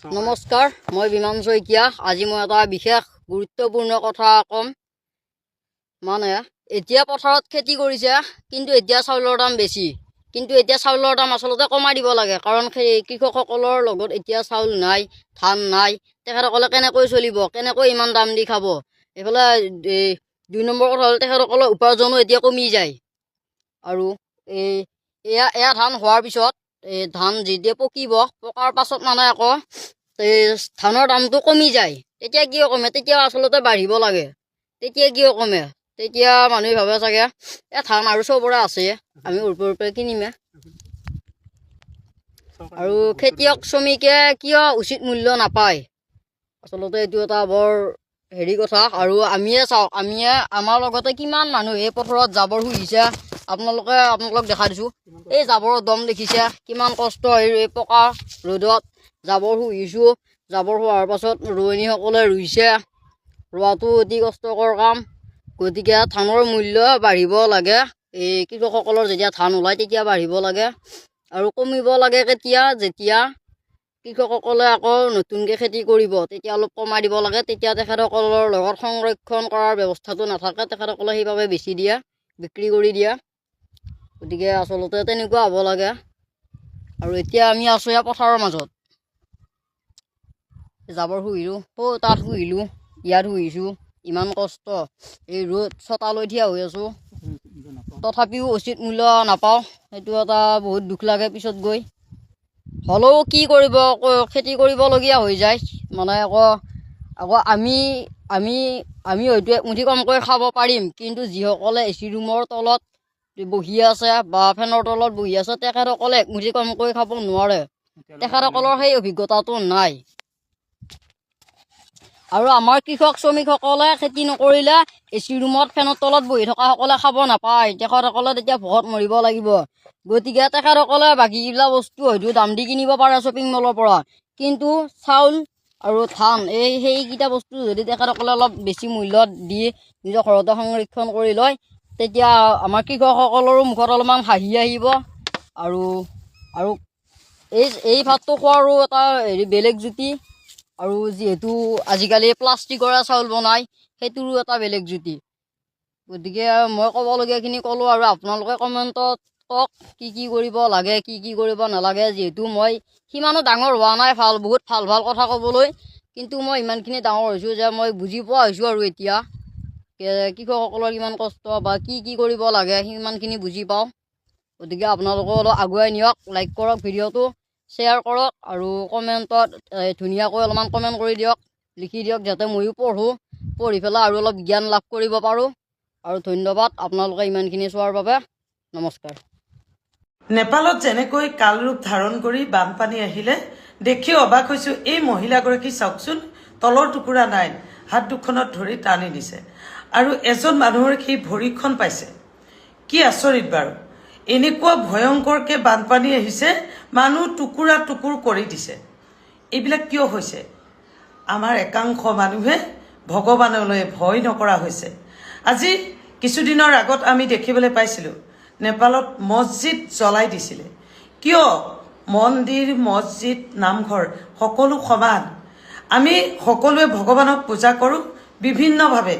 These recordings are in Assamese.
নমস্কাৰ, মই বিমান শইকীয়া। আজি মই এটা বিশেষ গুৰুত্বপূৰ্ণ কথা ক'ম। মানে এতিয়া পথাৰত খেতি কৰিছে, কিন্তু এতিয়া চাউলৰ দাম বেছি। কিন্তু এতিয়া চাউলৰ দাম আচলতে কমাই দিব লাগে, কাৰণ কৃষকসকলৰ লগত এতিয়া চাউল নাই, ধান নাই। তেখেতসকলে কেনেকৈ চলিব, কেনেকৈ ইমান দাম দি খাব? এইফালে ২ নম্বৰ কথা হ'ল তেখেতসকলৰ উপাৰ্জনো এতিয়া কমি যায়। আৰু এয়া ধান হোৱাৰ পিছত ধান যেতিয়া পকাৰ পাছত মানে আকৌ ধানৰ দামটো কমি যায়। তেতিয়া কিয় কমে? তেতিয়া আচলতে বাঢ়িব লাগে। তেতিয়া কিয় কমে? তেতিয়া মানুহে ভাবে চাগে ধান আৰু চবৰে আছে, আমি ওপৰে কিনিমে। আৰু খেতিয়ক শ্ৰমিকে কিয় উচিত মূল্য নাপায়? আচলতে এইটো এটা বৰ কথা। আৰু আমিয়ে চাওক, আমাৰ লগতে কিমান মানুহ এই পথাৰত জাবৰ শুহিছে। আপোনালোক দেখা দিছো, এই জাবৰৰ দম দেখিছে, কিমান কষ্ট এই পকা ৰ'দত জাবৰ শুহিছো। জাবৰ হোৱাৰ পাছত ৰোৱনীসকলে ৰুইছে। ৰোৱাটো অতি কষ্টকৰ কাম। গতিকে ধানৰ মূল্য বাঢ়িব লাগে। এই কৃষকসকলৰ যেতিয়া ধান ওলায় তেতিয়া বাঢ়িব লাগে। আৰু কমিব লাগে কেতিয়া? যেতিয়া কৃষকসকলে আকৌ নতুনকৈ খেতি কৰিব, তেতিয়া অলপ কমাই দিব লাগে। তেতিয়া তেখেতসকলৰ লগত সংৰক্ষণ কৰাৰ ব্যৱস্থাটো নাথাকে, তেখেতসকলে সেইবাবে বেচি দিয়ে, বিক্ৰী কৰি দিয়ে। গতিকে আচলতে তেনেকুৱা হ'ব লাগে। আৰু এতিয়া আমি আছোঁ ইয়াৰ পথাৰৰ মাজত। জাবৰ শুহিলোঁ, তাত শুহিলোঁ, ইয়াত শুহিছোঁ। ইমান কষ্ট, এই ৰ'দ ছটালৈ থিয় হৈ আছোঁ, তথাপিও উচিত মূল্য নাপাওঁ। সেইটো এটা বহুত দুখ লাগে পিছত গৈ। হ'লেও কি কৰিব, খেতি কৰিবলগীয়া হৈ যায়। মানে আকৌ আমি হয়তো একমুঠি কমকৈ খাব পাৰিম, কিন্তু যিসকলে AC ৰুমৰ তলত বহি আছে বা ফেনৰ তলত বহি আছে, তেখেতসকলে একমুঠি কমকৈ খাব নোৱাৰে। তেখেতসকলৰ সেই অভিজ্ঞতাটো নাই। আৰু আমাৰ কৃষক শ্ৰমিকসকলে খেতি নকৰিলে AC ৰুমত ফেনৰ তলত বহি থকাসকলে খাব নাপায়। তেখেতসকলে তেতিয়া ভোকত মৰিব লাগিব। গতিকে তেখেতসকলে বাকীবিলাক বস্তু হয়তো দাম দি কিনিব পাৰে শ্বপিং মলৰ পৰা, কিন্তু চাউল আৰু ধান সেইকেইটা বস্তু যদি তেখেতসকলে অলপ বেছি মূল্যত দি নিজৰ ঘৰতে সংৰক্ষণ কৰি লয়, তেতিয়া আমাৰ কৃষকসকলৰো মুখত অলপমান হাঁহি আহিব। আৰু এই ভাতটো খোৱাৰো এটা বেলেগ জুতি। আৰু যিহেতু আজিকালি প্লাষ্টিকৰে চাউল বনায়, সেইটোৰো এটা বেলেগ জুতি। গতিকে মই ক'বলগীয়াখিনি ক'লোঁ, আৰু আপোনালোকে কমেণ্টত কওক কি কৰিব লাগে, কি কৰিব নালাগে। যিহেতু মই সিমানো ডাঙৰ হোৱা নাই বহুত ভাল কথা ক'বলৈ, কিন্তু মই ইমানখিনি ডাঙৰ হৈছোঁ যে মই বুজি পোৱা হৈছোঁ। আৰু এতিয়া কৃষকসকলৰ কিমান কষ্ট বা কি কৰিব লাগে সিমানখিনি বুজি পাওঁ। গতিকে আপোনালোকেও অলপ আগুৱাই নিয়ক, লাইক কৰক ভিডিঅ'টো, শ্বেয়াৰ কৰক, আৰু কমেণ্টত ধুনীয়াকৈ অলপমান কমেণ্ট কৰি দিয়ক, লিখি দিয়ক, যাতে ময়ো পঢ়ি পেলাই আৰু অলপ জ্ঞান লাভ কৰিব পাৰোঁ। আৰু ধন্যবাদ আপোনালোকে ইমানখিনি চোৱাৰ বাবে। নমস্কাৰ। নেপালত যেনেকৈ কাল ৰূপ ধাৰণ কৰি বানপানী আহিলে দেখি অবাক হৈছোঁ। এই মহিলাগৰাকী চাওকচোন, তলৰ টুকুৰা নাই, হাত দুখনত ধৰি টানি দিছে, আৰু এজন মানুহৰ সেই ভৰিখন পাইছে। কি আচৰিত বাৰু! এনেকুৱা ভয়ংকৰকৈ বানপানী আহিছে, মানুহ টুকুৰা কৰি দিছে। এইবিলাক কিয় হৈছে? আমাৰ একাংশ মানুহে ভগৱানলৈ ভয় নকৰা হৈছে। আজি কিছুদিনৰ আগত আমি দেখিবলৈ পাইছিলোঁ নেপালত মছজিদ জ্বলাই দিছিলে। কিয়? মন্দিৰ, মছজিদ, নামঘৰ সকলো সমান। আমি সকলোৱে ভগৱানক পূজা কৰোঁ বিভিন্নভাৱে।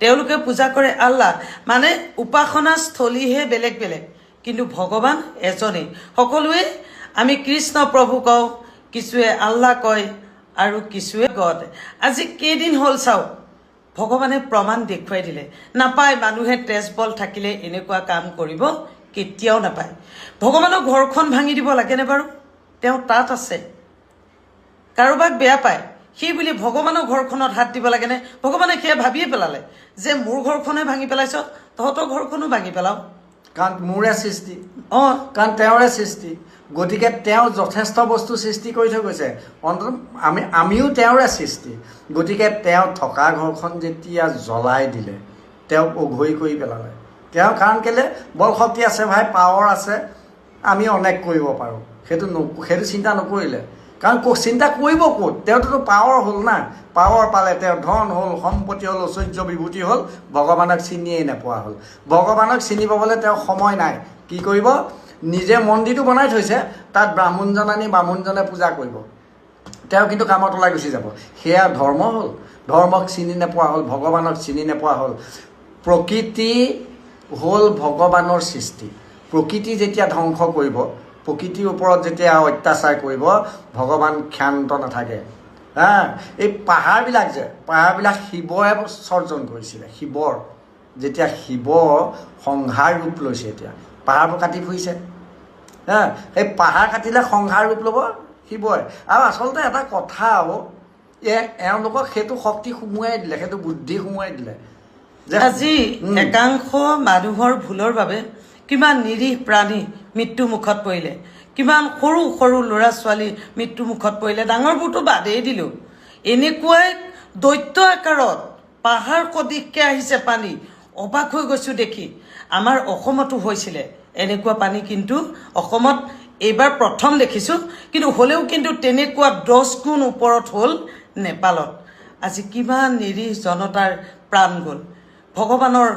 তেওঁলোকে পূজা কৰে আল্লাহ, মানে উপাসনাস্থলীহে বেলেগ বেলেগ, কিন্তু ভগৱান এজনেই। সকলোৱে আমি কৃষ্ণ প্ৰভু কওঁ, কিছুৱে আল্লাহ কয়, আৰু কিছুৱে গড। আজি কেইদিন হ'ল চাওক, ভগৱানে প্ৰমাণ দেখুৱাই দিলে। নাপায়, মানুহে তেজবল থাকিলে এনেকুৱা কাম কৰিব কেতিয়াও নাপায়। ভগৱানৰ ঘৰখন ভাঙি দিব লাগেনে বাৰু? তেওঁ তাত আছে। কাৰোবাক বেয়া পায় সেই বুলি ভগৱানৰ ঘৰখনত হাত দিব লাগেনে? ভগৱানে সেয়া ভাবিয়ে পেলালে যে মোৰ ঘৰখনে ভাঙি পেলাইছ, তহঁতৰ ঘৰখনো ভাঙি পেলাও, কাৰণ মোৰে সৃষ্টি, কাৰণ তেওঁৰে সৃষ্টি। গতিকে তেওঁ যথেষ্ট বস্তু সৃষ্টি কৰি থৈ গৈছে। আমিও তেওঁৰে সৃষ্টি। গতিকে তেওঁ থকা ঘৰখন যেতিয়া জ্বলাই দিলে, তেওঁক অঘৰী কৰি পেলালে। কাৰণ কেলে? বল শক্তি আছে ভাই, পাৱাৰ আছে, আমি অনেক কৰিব পাৰোঁ। সেইটো চিন্তা নকৰিলে। কাৰণ চিন্তা কৰিব ক'ত? তেওঁতো পাৱাৰ হ'ল না। পাৱাৰ পালে, তেওঁ ধন হ'ল, সম্পত্তি হ'ল, ঐশ্বৰ্য বিভূতি হ'ল, ভগৱানক চিনিয়েই নোপোৱা হ'ল। ভগৱানক চিনি পাবলৈ তেওঁ সময় নাই। কি কৰিব? নিজে মন্দিৰটো বনাই থৈছে, তাত ব্ৰাহ্মণজন আনি ব্ৰাহ্মণজনে পূজা কৰিব। তেওঁ কিন্তু কামত ওলাই গুচি যাব। সেয়া ধৰ্ম হ'ল। ধৰ্মক চিনি নোপোৱা হ'ল, ভগৱানক চিনি নোপোৱা হ'ল। প্ৰকৃতি হ'ল ভগৱানৰ সৃষ্টি। প্ৰকৃতি যেতিয়া ধ্বংস কৰিব, প্ৰকৃতিৰ ওপৰত যেতিয়া অত্যাচাৰ কৰিব, ভগৱান ক্ষান্ত নাথাকে। এই পাহাৰবিলাক শিৱই সৰ্জন কৰিছিলে। শিৱৰ যেতিয়া শিৱ সংহাৰ ৰূপ লৈছে, এতিয়া পাহাৰবোৰ কাটি ফুৰিছে। সেই পাহাৰ কাটিলে সংহাৰ ৰূপ ল'ব শিৱই। আৰু আচলতে এটা কথা হ'ব, এওঁলোকক সেইটো শক্তি সোমোৱাই দিলে, সেইটো বুদ্ধি সোমোৱাই দিলে। আজি একাংশ মানুহৰ ভুলৰ বাবে কিমান নিৰীহ প্ৰাণী মৃত্যুমুখত পৰিলে, কিমান সৰু সৰু ল'ৰা ছোৱালী মৃত্যুমুখত পৰিলে। ডাঙৰবোৰতো বাদেই দিলোঁ, এনেকুৱাই দৈত্য আকাৰত পাহাৰ কদিককৈ আহিছে পানী। অবাক হৈ গৈছোঁ দেখি। আমাৰ অসমতো হৈছিলে এনেকুৱা পানী, কিন্তু অসমত এইবাৰ প্ৰথম দেখিছোঁ। কিন্তু হ'লেও কিন্তু তেনেকুৱা 10 গুণ ওপৰত হ'ল নেপালত। আজি কিমান নিৰীহ জনতাৰ প্ৰাণ গ'ল। ভগৱানৰ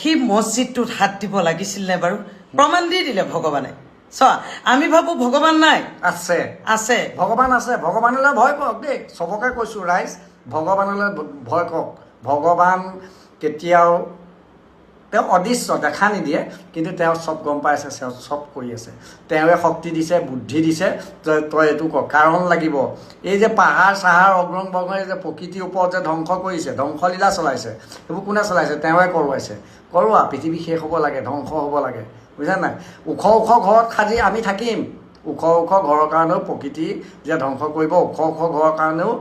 সেই মছজিদটোত হাত দিব লাগিছিল নে বাৰু? প্ৰমাণ দি দিলে ভগৱানে। চোৱা, আমি ভাবোঁ ভগৱান নাই, আছে আছে, ভগৱান আছে। ভগৱানলৈ ভয় কৰক দেই, চবকে কৈছোঁ ৰাইজ, ভগৱানলৈ ভয় কৰক। ভগৱান কেতিয়াও, তেওঁ অদৃশ্য, দেখা নিদিয়ে, কিন্তু তেওঁ চব গম পাই আছে, তেওঁ চব কৰি আছে। তেওঁৱে শক্তি দিছে, বুদ্ধি দিছে, তই এইটো কৰ, কাৰণ লাগিব। এই যে পাহাৰ চাহাৰ অগ্ৰং বগ্ৰং যে প্ৰকৃতিৰ ওপৰত যে ধ্বংস কৰিছে, ধ্বংসলীলা চলাইছে, সেইবোৰ কোনে চলাইছে? তেওঁৱে কৰোৱাইছে। কৰোৱা, পৃথিৱী শেষ হ'ব লাগে, ধ্বংস হ'ব লাগে, বুজিছা নাই? ওখ ওখ ঘৰত সাজি আমি থাকিম। ওখ ওখ ঘৰৰ কাৰণেও প্ৰকৃতি যে ধ্বংস কৰিব, ওখ ওখ ঘৰৰ কাৰণেও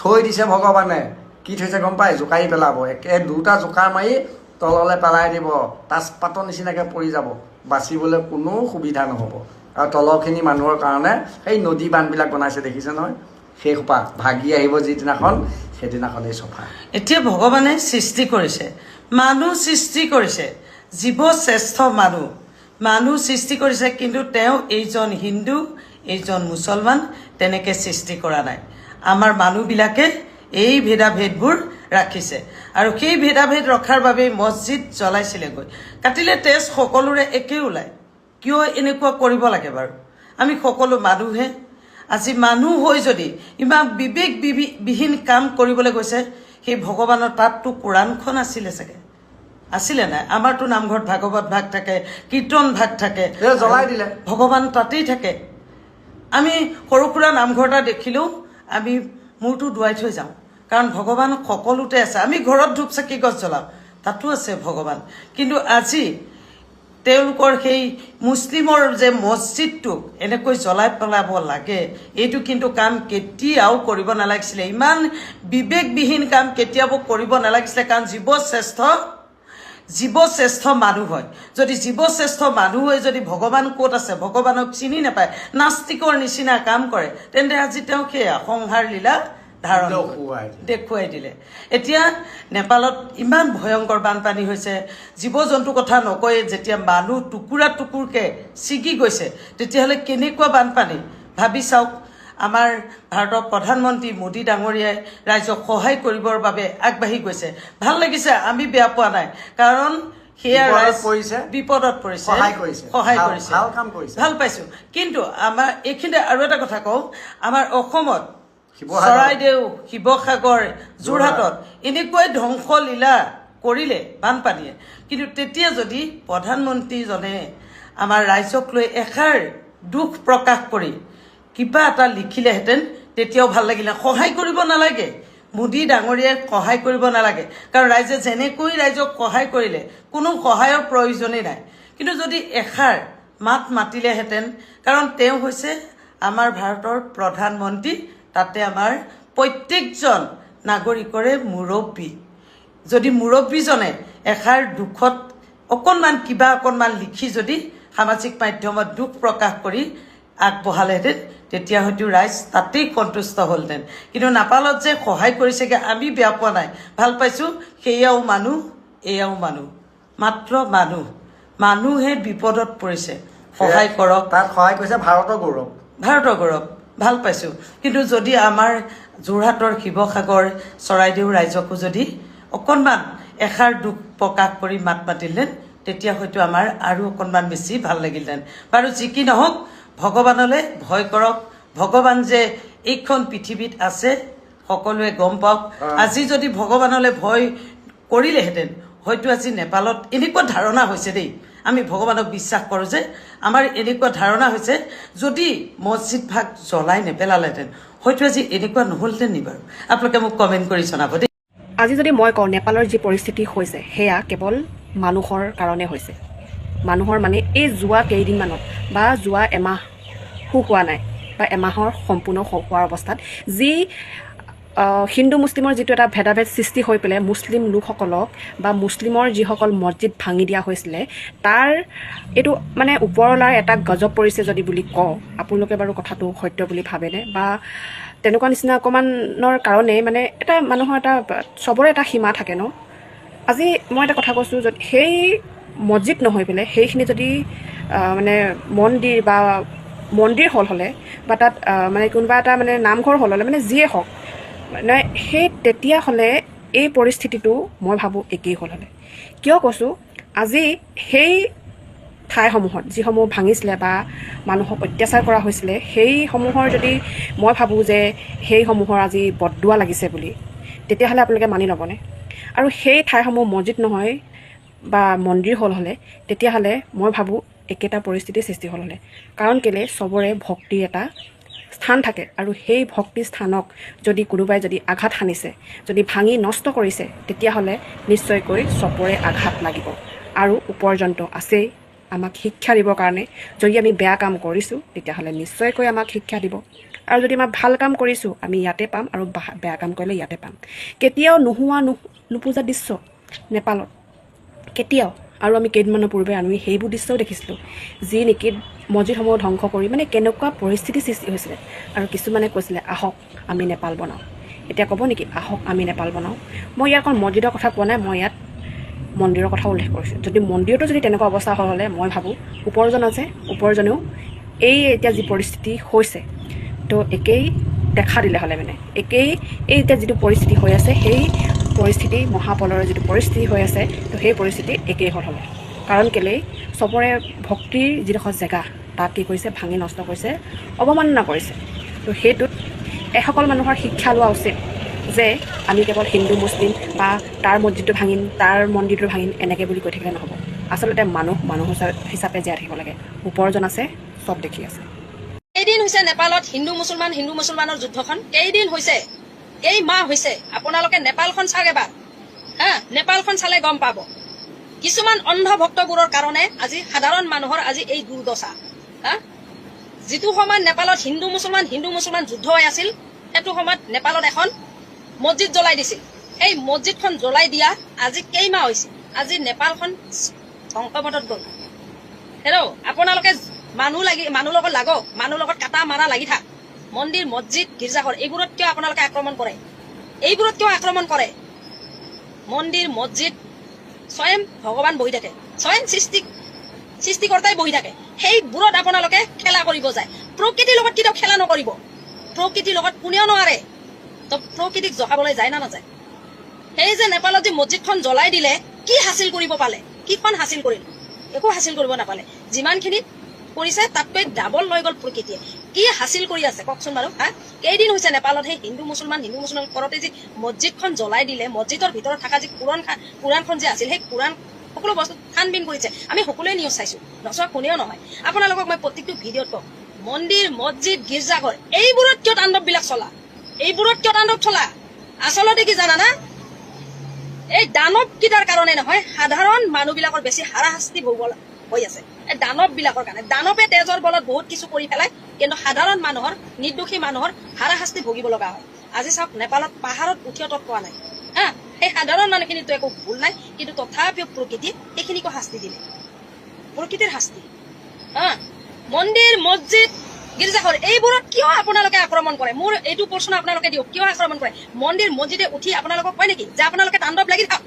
থৈ দিছে ভগৱানে। কি থৈছে গম পায়? জোকাৰি পেলাব। দুটা জোকাৰ মাৰি তললৈ পেলাই দিব, তাজপাতৰ নিচিনাকৈ পৰি যাব। বাচিবলৈ কোনো সুবিধা নহ'ব। আৰু তলৰখিনি মানুহৰ কাৰণে সেই নদী বান্ধবিলাক বনাইছে, দেখিছে নহয়? সেই সোপা ভাগি আহিব যিদিনাখন, সেইদিনাখনেই চফা। এতিয়া ভগৱানে সৃষ্টি কৰিছে, মানুহ সৃষ্টি কৰিছে, জীৱ শ্ৰেষ্ঠ মানুহ সৃষ্টি কৰিছে। কিন্তু তেওঁ এইজন হিন্দু, এইজন মুছলমান তেনেকৈ সৃষ্টি কৰা নাই। আমাৰ মানুহবিলাকে এই ভেদাভেদবোৰ ৰাখিছে, আৰু সেই ভেদাভেদ ৰখাৰ বাবেই মছজিদ জ্বলাইছিলেগৈ। কাটিলে তেজ সকলোৰে একে ওলায়। কিয় এনেকুৱা কৰিব লাগে বাৰু? আমি সকলো মানুহে। আজি মানুহ হৈ যদি ইমান বিবেকবিহীন কাম কৰিবলৈ গৈছে, সেই ভগৱানৰ তাততো কোৰাণখন আছিলে চাগে, আছিলে নাই? আমাৰতো নামঘৰত ভাগৱত ভাগ থাকে, কীৰ্তন ভাগ থাকে, জ্বলাই দিলে। ভগৱান তাতেই থাকে। আমি সৰু সুৰা নামঘৰ এটা দেখিলেও আমি মূৰটো দুৱাই থৈ যাওঁ, কাৰণ ভগৱান সকলোতে আছে। আমি ঘৰত ধূপ চাকি গছ জ্বলাওঁ, তাতো আছে ভগৱান। কিন্তু আজি তেওঁলোকৰ সেই মুছলিমৰ যে মছজিদটোক এনেকৈ জ্বলাই পেলাব লাগে, এইটো কিন্তু কাম কেতিয়াও কৰিব নালাগিছিলে। ইমান বিবেকবিহীন কাম কেতিয়াও কৰিব নালাগিছিলে, কাৰণ জীৱ শ্ৰেষ্ঠ মানুহ হয়। যদি জীৱ শ্ৰেষ্ঠ মানুহ হৈ যদি ভগৱান ক'ত আছে, ভগৱানক চিনি নাপায়, নাস্তিকৰ নিচিনা কাম কৰে, তেন্তে আজি তেওঁ সেয়া সংহাৰ লীলা ধাৰণ দেখুৱাই দিলে। এতিয়া নেপালত ইমান ভয়ংকৰ বানপানী হৈছে, জীৱ জন্তুৰ কথা নকয়ে, যেতিয়া মানুহ টুকুৰা টুকুৰকৈ ছিগি গৈছে, তেতিয়াহ'লে কেনেকুৱা বানপানী ভাবি চাওক। আমাৰ ভাৰতৰ প্ৰধানমন্ত্ৰী মোদী ডাঙৰীয়াই ৰাইজক সহায় কৰিবৰ বাবে আগবাঢ়ি গৈছে, ভাল লাগিছে, আমি বেয়া পোৱা নাই। কাৰণ সেয়া ৰাইজ বিপদত পৰিছে, সহায় কৰিছে, ভাল পাইছোঁ। কিন্তু আমাৰ এইখিনিতে আৰু এটা কথা কওঁ, আমাৰ অসমত চৰাইদেউ, শিৱসাগৰ, যোৰহাটত এনেকুৱাই ধ্বংসলীলা কৰিলে বানপানীয়ে। কিন্তু তেতিয়া যদি প্ৰধানমন্ত্ৰীজনে আমাৰ ৰাইজক লৈ এষাৰ দুখ প্ৰকাশ কৰি কিবা এটা লিখিলেহেঁতেন, তেতিয়াও ভাল লাগিলে। সহায় কৰিব নালাগে, মোদী ডাঙৰীয়াই সহায় কৰিব নালাগে, কাৰণ ৰাইজে যেনেকৈ ৰাইজক সহায় কৰিলে কোনো সহায়ৰ প্ৰয়োজনেই নাই। কিন্তু যদি এষাৰ মাত মাতিলেহেঁতেন, কাৰণ তেওঁ হৈছে আমাৰ ভাৰতৰ প্ৰধানমন্ত্ৰী, তাতে আমাৰ প্ৰত্যেকজন নাগৰিকৰে মুৰব্বী। যদি মুৰব্বীজনে এষাৰ দুখত অকণমান লিখি যদি সামাজিক মাধ্যমত দুখ প্ৰকাশ কৰি আগবঢ়ালেহেঁতেন, তেতিয়া হয়তো ৰাইজ তাতেই সন্তুষ্ট হ'লহেঁতেন। কিন্তু নেপালত যে সহায় কৰিছেগৈ, আমি বেয়া পোৱা নাই, ভাল পাইছোঁ। সেয়াও মানুহ, এয়াও মানুহ, মাত্ৰ মানুহে বিপদত পৰিছে, সহায় কৰক। তাত সহায় কৰিছে ভাৰতৰ গৌৰৱ, ভাল পাইছোঁ। কিন্তু যদি আমাৰ যোৰহাটৰ, শিৱসাগৰ, চৰাইদেউ ৰাইজকো যদি অকণমান এষাৰ দুখ প্ৰকাশ কৰি মাত মাতিলেহেঁতেন, তেতিয়া হয়তো আমাৰ আৰু অকণমান বেছি ভাল লাগিলহেঁতেন। বাৰু যি কি নহওক, ভগৱানলৈ ভয় কৰক, ভগৱান যে এইখন পৃথিৱীত আছে সকলোৱে গম পাওক আজি যদি ভগৱানলৈ ভয় কৰিলেহেঁতেন হয়তো আজি নেপালত এনেকুৱা ধাৰণা হৈছে দেই আমি ভগৱানক বিশ্বাস কৰোঁ যে আমাৰ এনেকুৱা ধাৰণা হৈছে যদি মছজিদ ভাগ জ্বলাই নেপেলালেহেঁতেন হয়তো আজি এনেকুৱা নহ'লহেঁতেন নি বাৰু আপোনালোকে মোক কমেণ্ট কৰি জনাব দেই আজি যদি মই কওঁ নেপালৰ যি পৰিস্থিতি হৈছে সেয়া কেৱল মানুহৰ কাৰণে হৈছে মানুহৰ মানে এই যোৱা কেইদিনমানত বা যোৱা এমাহো হোৱা নাই বা এমাহৰ সম্পূৰ্ণ হোৱাৰ অৱস্থাত যি হিন্দু মুছলিমৰ যিটো এটা ভেদাভেদ সৃষ্টি হৈ পেলাই মুছলিম লোকসকলক বা মুছলিমৰ যিসকল মছজিদ ভাঙি দিয়া হৈছিলে তাৰ এইটো মানে ওপৰলাৰ এটা গজব পৰিছে যদি বুলি কওঁ আপোনালোকে বাৰু কথাটো সত্য বুলি ভাবেনে বা তেনেকুৱা নিচিনা অকণমানৰ কাৰণে মানে এটা মানুহৰ এটা চবৰে এটা সীমা থাকে ন আজি মই এটা কথা কৈছোঁ যদি সেই মছজিদ নহয় পেলাই সেইখিনি যদি মানে মন্দিৰ হ'ল হ'লে বা তাত মানে কোনোবা এটা মানে নামঘৰ হ'ল হ'লে মানে যিয়ে হওক মানে সেই তেতিয়া হ'লে এই পৰিস্থিতিটো মই ভাবোঁ একেই হ'ল হ'লে কিয় কৈছোঁ আজি সেই ঠাইসমূহত যিসমূহ ভাঙিছিলে বা মানুহক অত্যাচাৰ কৰা হৈছিলে সেইসমূহৰ যদি মই ভাবোঁ যে সেইসমূহৰ আজি বদদুৱা লাগিছে বুলি তেতিয়াহ'লে আপোনালোকে মানি ল'বনে আৰু সেই ঠাইসমূহ মছজিদ নহয় বা মন্দিৰ হ'ল হ'লে তেতিয়াহ'লে মই ভাবোঁ একেটা পৰিস্থিতিৰ সৃষ্টি হ'ল হ'লে কাৰণ কেলৈ চবৰে ভক্তিৰ এটা স্থান থাকে আৰু সেই ভক্তি স্থানক যদি কোনোবাই যদি আঘাত সানিছে যদি ভাঙি নষ্ট কৰিছে তেতিয়াহ'লে নিশ্চয়কৈ চবৰে আঘাত লাগিব আৰু উপাৰ্জনটো আছেই আমাক শিক্ষা দিবৰ কাৰণে যদি আমি বেয়া কাম কৰিছোঁ তেতিয়াহ'লে নিশ্চয়কৈ আমাক শিক্ষা দিব আৰু যদি আমাৰ ভাল কাম কৰিছোঁ আমি ইয়াতে পাম আৰু বেয়া কাম কৰিলে ইয়াতে পাম কেতিয়াও নুপুজা দৃশ্য নেপালত কেতিয়াও আৰু আমি কেইদিনমানৰ পূৰ্বে আমি সেইবোৰ দৃশ্যও দেখিছিলোঁ যি নেকি মছজিদসমূহ ধ্বংস কৰি মানে কেনেকুৱা পৰিস্থিতি সৃষ্টি হৈছিলে আৰু কিছুমানে কৈছিলে আহক আমি নেপাল বনাওঁ এতিয়া ক'ব নেকি আহক আমি নেপাল বনাওঁ মই ইয়াত অকল মছজিদৰ কথা কোৱা নাই মই ইয়াত মন্দিৰৰ কথা উল্লেখ কৰিছোঁ যদি মন্দিৰতো যদি তেনেকুৱা অৱস্থা হ'লে মই ভাবোঁ উপাৰ্জন আছে উপাৰ্জনেও এই এতিয়া যি পৰিস্থিতি হৈছে তো একেই দেখা দিলে হ'লে মানে একেই এই এতিয়া যিটো পৰিস্থিতি হৈ আছে সেই পৰিস্থিতি মহাপলৰ যিটো পৰিস্থিতি হৈ আছে তো সেই পৰিস্থিতি একেই হ'ল হ'লে কাৰণ কেলেই চবৰে ভক্তিৰ যিডোখৰ জেগা তাক কি কৰিছে ভাঙি নষ্ট কৰিছে অৱমাননা কৰিছে তো সেইটোত এসকল মানুহৰ শিক্ষা লোৱা উচিত যে আমি কেৱল হিন্দু মুছলিম বা তাৰ মছজিদটো ভাঙিম তাৰ মন্দিৰটো ভাঙিম এনেকৈ বুলি কৈ থাকিলে নহ'ব আচলতে মানুহ হিচাপে জীয়াই থাকিব লাগে উপাৰ্জন আছে চব দেখি আছে কেইদিন হৈছে নেপালত হিন্দু মুছলমানৰ যুদ্ধখন কেইদিন হৈছে কেই মাহ হৈছে আপোনালোকে নেপালখন চাওক এবাৰ হা নেপালখন চালে গম পাব কিছুমান অন্ধ ভক্তবোৰৰ কাৰণে আজি সাধাৰণ মানুহৰ আজি এই দুৰ্দশা হা যিটো সময়ত নেপালত হিন্দু মুছলমান যুদ্ধ হৈ আছিল সেইটো সময়ত নেপালত এখন মছজিদ জ্বলাই দিছিল এই মছজিদখন জ্বলাই দিয়া আজি কেইমাহ হৈছে আজি নেপালখন ধ্বংসপথত গ'ল হেল্ল' আপোনালোকে মানুহ লগত লাগক মানুহ লগত কাটা মাৰা লাগি থাক মন্দিৰ মছজিদ গীৰ্জাঘৰ এইবোৰত কিয় আপোনালোকে আক্ৰমণ কৰে মন্দিৰ মছজিদ স্বয়ং ভগৱান বহি থাকে স্বয়ং সৃষ্টিকৰ্তাই বহি থাকে সেইবোৰত আপোনালোকে খেলা কৰিব যায় প্ৰকৃতিৰ লগত কেতিয়াও খেলা নকৰিব প্ৰকৃতিৰ লগত কোনেও নোৱাৰে তো প্ৰকৃতিক জগাবলৈ যায় না নাযায় সেই যে নেপালত যে মছজিদখন জ্বলাই দিলে কি হাসিল কৰিব পালে কিখন হাসিল কৰিল একো হাসিল কৰিব নাপালে যিমানখিনি কৰিছে তাতকৈ ডাবল লৈ গ'ল প্ৰকৃতিয়ে কি হাসিল কৰি আছে কওকচোন বাৰু হা কেইদিন হৈছে নেপালত সেই হিন্দু মুছলমান কৰতে যে মছজিদখন জ্বলাই দিলে মছজিদৰ ভিতৰত থকা যে কুৰাণখন যে আছিল সেই কুৰাণ সকলো বস্তু থানবিন কৰিছে আমি সকলোৱে নিউজ চাইছো নচোৱা কোনেও নহয় আপোনালোকক মই প্ৰত্যেকটো ভিডিঅ'ত কওঁ মন্দিৰ মছজিদ গীৰ্জাঘৰ এইবোৰত কিয় তাণ্ডৱবিলাক চলা আচলতে কি জানা না এই দানৱ কিটাৰ কাৰণে নহয় সাধাৰণ মানুহবিলাকৰ বেছি হাৰাশাস্তি ভোগল হৈ আছে এই দানৱ বিলাকৰ কাৰণে দানৱে তেজৰ বলত বহুত কিছু কৰি পেলাই কিন্তু সাধাৰণ মানুহৰ নিৰ্দোষী মানুহৰ হাৰাশাস্তি ভুগিব লগা হয় আজি চাওক নেপালত পাহাৰত উঠিও তত পোৱা নাই হা সেই সাধাৰণ মানুহখিনিতো একো ভুল নাই কিন্তু তথাপিও প্ৰকৃতিয়ে সেইখিনিকো শাস্তি দিলে প্ৰকৃতিৰ শাস্তি হা মন্দিৰ মছজিদ গীৰ্জাঘৰ এইবোৰত কিয় আপোনালোকে আক্ৰমণ কৰে মোৰ এইটো প্ৰশ্ন আপোনালোকে দিয়ক কিয় আক্ৰমণ কৰে মন্দিৰ মছজিদে উঠি আপোনালোকক কয় নেকি যে আপোনালোকে তাণ্ডৱ লাগি থাক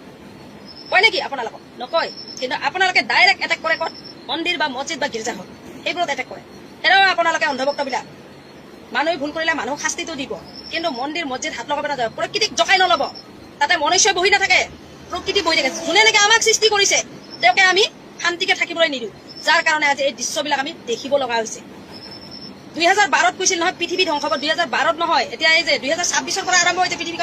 কয় নেকি আপোনালোকক নকয় কিন্তু আপোনালোকে ডাইৰেক্ট এটেক কৰে ক'ত মন্দিৰ বা মছজিদ বা গীৰ্জাঘৰ এইবোৰত এটেক কৰে সেনেও আপোনালোকে অন্ধভক্তবিলাক মানুহে ভুল কৰিলে মানুহক শাস্তিটো দিব কিন্তু মন্দিৰ মছজিদ হাত লগাব নাযায় প্ৰকৃতিক জকাই নল'ব তাতে মনুষ্য বহি নাথাকে প্ৰকৃতি বহি থাকে যোনে নেকি আমাক সৃষ্টি কৰিছে তেওঁকে আমি শান্তিকে থাকিবলৈ নিদিওঁ যাৰ কাৰণে আজি এই দৃশ্যবিলাক আমি দেখিব লগা হৈছে 2012ত কৈছিল নহয় পৃথিৱী ধ্বংস হ'ব, 2012ত নহয়, এতিয়া এই যে 2026ৰ পৰা আৰম্ভ হৈছে পৃথিৱী।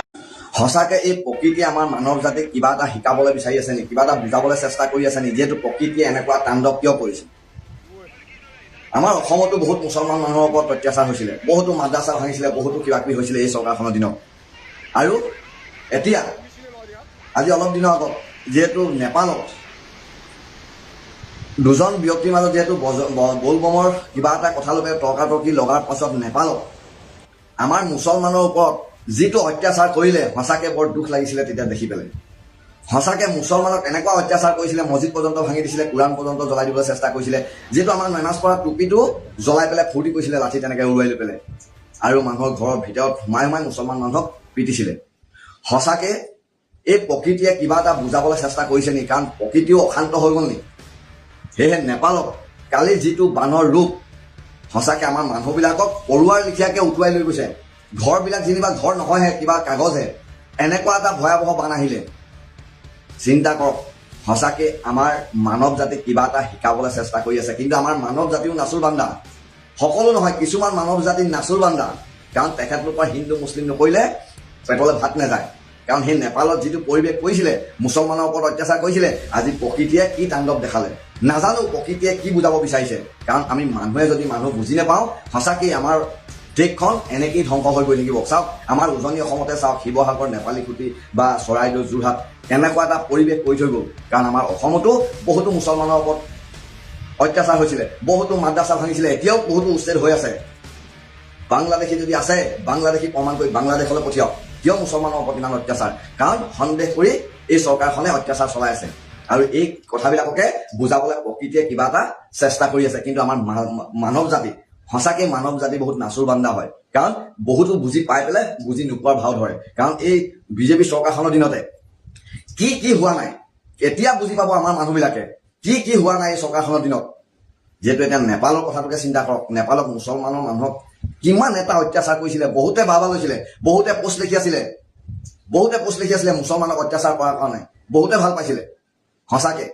সঁচাকে এই প্ৰকৃতিয়ে আমাৰ মানৱ জাতিক কিবা এটা শিকাবলৈ বিচাৰি আছে নেকি, কিবা এটা বুজাবলৈ চেষ্টা কৰি আছে নেকি, যিহেতু প্ৰকৃতিয়ে এনেকুৱা তাণ্ডৱ কিয় কৰিছে। আমাৰ অসমতো বহুত মুছলমান মানুহৰ ওপৰত অত্যাচাৰ হৈছিলে, বহুতো মাদ্ৰাছা ভাঙিছিলে, বহুতো কিবা কিবি হৈছিলে এই চৰকাৰখনৰ দিনত। আৰু এতিয়া আজি অলপ দিনৰ আগত যিহেতু নেপালত দুজন ব্যক্তিৰ মাজত যিহেতু বলবমৰ কিবা এটা কথালৈকে তৰ্কাতৰ্কি লগাৰ পাছত নেপালত আমাৰ মুছলমানৰ ওপৰত যিটো অত্যাচাৰ কৰিলে সঁচাকৈ বৰ দুখ লাগিছিলে তেতিয়া দেখি পেলাই। সঁচাকৈ মুছলমানক এনেকুৱা অত্যাচাৰ কৰিছিলে, মছজিদ পৰ্যন্ত ভাঙি দিছিলে, কোৰাণ পৰ্যন্ত জ্বলাই দিবলৈ চেষ্টা কৰিছিলে, যিটো আমাৰ নামাজ পঢ়া টুপিটো জ্বলাই পেলাই ফূৰ্তি কৰিছিলে, লাঠি তেনেকৈ উৰুৱাই লৈ পেলাই, আৰু মানুহৰ ঘৰৰ ভিতৰত সোমাই সোমাই মুছলমান মানুহক পিটিছিলে। সঁচাকৈ এই প্ৰকৃতিয়ে কিবা এটা বুজাবলৈ চেষ্টা কৰিছে নেকি, কাৰণ প্ৰকৃতিও অশান্ত হৈ গ'ল নেকি। সেয়েহে নেপালত কালি যিটো বানৰ ৰূপ, সঁচাকৈ আমাৰ মানুহবিলাকক পৰুৱাৰ লেখীয়াকৈ উটুৱাই লৈ গৈছে। ঘৰবিলাক যেনিবা ঘৰ নহয়হে, কিবা কাগজহে, এনেকুৱা এটা ভয়াৱহ বান আহিলে। চিন্তা কৰক, সঁচাকৈ আমাৰ মানৱ জাতিক কিবা এটা শিকাবলৈ চেষ্টা কৰি আছে। কিন্তু আমাৰ মানৱ জাতিও নাচুৰ বান্দা, সকলো নহয়, কিছুমান মানৱ জাতি নাচুৰ বান্দা। কাৰণ তেখেতলোকৰ হিন্দু মুছলিম নকৰিলে পেটলৈ ভাত নাযায়। কাৰণ সেই নেপালত যিটো পৰিৱেশ কৰিছিলে, মুছলমানৰ ওপৰত অত্যাচাৰ কৰিছিলে, আজি প্ৰকৃতিয়ে কি তাণ্ডৱ দেখালে নাজানো, প্ৰকৃতিয়ে কি বুজাব বিচাৰিছে। কাৰণ আমি মানুহে যদি মানুহ বুজি নাপাওঁ, সঁচাকৈ আমাৰ দেশখন এনেকেই ধ্বংস হৈ গৈ থাকিব। চাওক, আমাৰ উজনি অসমতে চাওক, শিৱসাগৰ, নেপালীকুটি বা চৰাইদেউ, যোৰহাট, এনেকুৱা এটা পৰিৱেশ কৰি থৈ গ'ল। কাৰণ আমাৰ অসমতো বহুতো মুছলমানৰ ওপৰত অত্যাচাৰ হৈছিলে, বহুতো মাদ্ৰাছা ভাঙিছিলে, এতিয়াও বহুতো উচ্ছেদ হৈ আছে। বাংলাদেশী যদি আছে, বাংলাদেশী প্ৰমাণ কৰি বাংলাদেশলৈ পঠিয়াওক, কিয় মুছলমানৰ ওপৰত ইমান অত্যাচাৰ। কাৰণ সন্দেহ কৰি এই চৰকাৰখনে অত্যাচাৰ চলাই আছে। আৰু এই কথাবিলাককে বুজাবলৈ প্ৰকৃতিয়ে কিবা এটা চেষ্টা কৰি আছে। কিন্তু আমাৰ মানৱ জাতি, সঁচাকৈ মানৱ জাতি বহুত নাচুৰ বান্দা হয়। কাৰণ বহুতো বুজি পাই পেলাই বুজি নোপোৱাৰ ভাও ধৰে। কাৰণ এই বিজেপি চৰকাৰখনৰ দিনতে কি কি হোৱা নাই, এতিয়া বুজি পাব আমাৰ মানুহবিলাকে কি কি হোৱা নাই এই চৰকাৰখনৰ দিনত। যিহেতু এতিয়া নেপালৰ কথাটোকে চিন্তা কৰক, নেপালত মুছলমানৰ মানুহক কিমান এটা অত্যাচাৰ কৰিছিলে, বহুতে বাবা লৈছিলে, বহুতে পোষ্ট লিখি আছিলে, মুছলমানক অত্যাচাৰ কৰাৰ কাৰণে, বহুতে ভাল পাইছিলে। সঁচাকৈ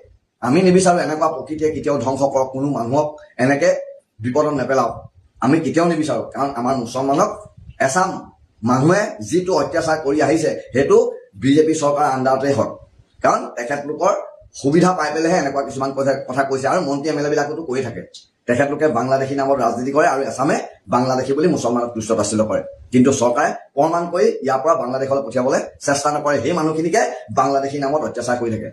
আমি নিবিচাৰোঁ এনেকুৱা প্ৰকৃতিয়ে কেতিয়াও ধ্বংস কৰক, কোনো মানুহক এনেকৈ বিপদত নেপেলাওক, আমি কেতিয়াও নিবিচাৰোঁ। কাৰণ আমাৰ মুছলমানক এচাম মানুহে যিটো অত্যাচাৰ কৰি আহিছে, সেইটো বিজেপি চৰকাৰৰ আণ্ডাৰতে হয়। কাৰণ তেখেতলোকৰ সুবিধা পাই পেলাইহে এনেকুৱা কিছুমান কথা কৈছে। আৰু মন্ত্ৰী এম এল এবিলাকতো কৈ থাকে, তেখেতলোকে বাংলাদেশী নামত ৰাজনীতি কৰে আৰু এছামে বাংলাদেশী বুলি মুছলমানক তুষ্ট তাচ্ছিল্য কৰে। কিন্তু চৰকাৰে প্ৰমাণ কৰি ইয়াৰ পৰা বাংলাদেশলৈ পঠিয়াবলৈ চেষ্টা নকৰে, সেই মানুহখিনিকে বাংলাদেশী নামত অত্যাচাৰ কৰি থাকে।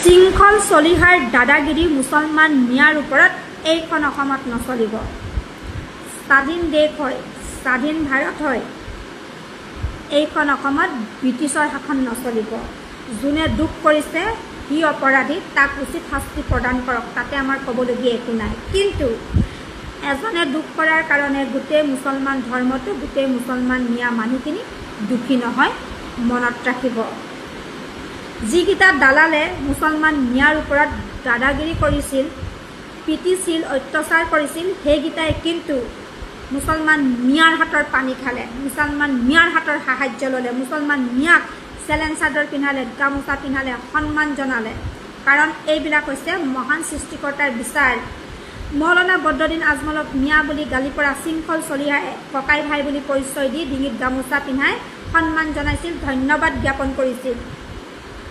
শৃংখল চলিহাৰ দাদাগিৰি মুছলমান মিয়াৰ ওপৰত এইখন অসমত নচলিব। স্বাধীন দেশ হয়, স্বাধীন ভাৰত হয়, এইখন অসমত ব্ৰিটিছৰ শাসন নচলিব। যোনে দুখ কৰিছে সি অপৰাধী, তাক উচিত শাস্তি প্ৰদান কৰক, তাতে আমাৰ ক'বলগীয়া একো নাই। কিন্তু এজনে দুখ কৰাৰ কাৰণে গোটেই মুছলমান ধৰ্মটো, গোটেই মুছলমান মিয়া মানুহখিনি দুখী নহয়, মনত ৰাখিব। যিকেইটা দালালে মুছলমান মিয়াৰ ওপৰত দাদাগিৰি কৰিছিল, পিটিছিল, অত্যাচাৰ কৰিছিল, সেইকেইটাই কিন্তু মুছলমান মিয়াৰ হাতৰ পানী খালে, মুছলমান মিয়াৰ হাতৰ সাহায্য ল'লে, মুছলমান মিয়াক চেলেং চাদৰ পিন্ধালে, গামোচা পিন্ধালে, সন্মান জনালে। কাৰণ এইবিলাক হৈছে মহান সৃষ্টিকৰ্তাৰ বিচাৰ। মৌলানা বদৰুদ্দিন আজমলক মিয়া বুলি গালি পৰা শৃংখল চলিহাই ককাই ভাই বুলি পৰিচয় দি ডিঙিত গামোচা পিন্ধাই সন্মান জনাইছিল, ধন্যবাদ জ্ঞাপন কৰিছিল।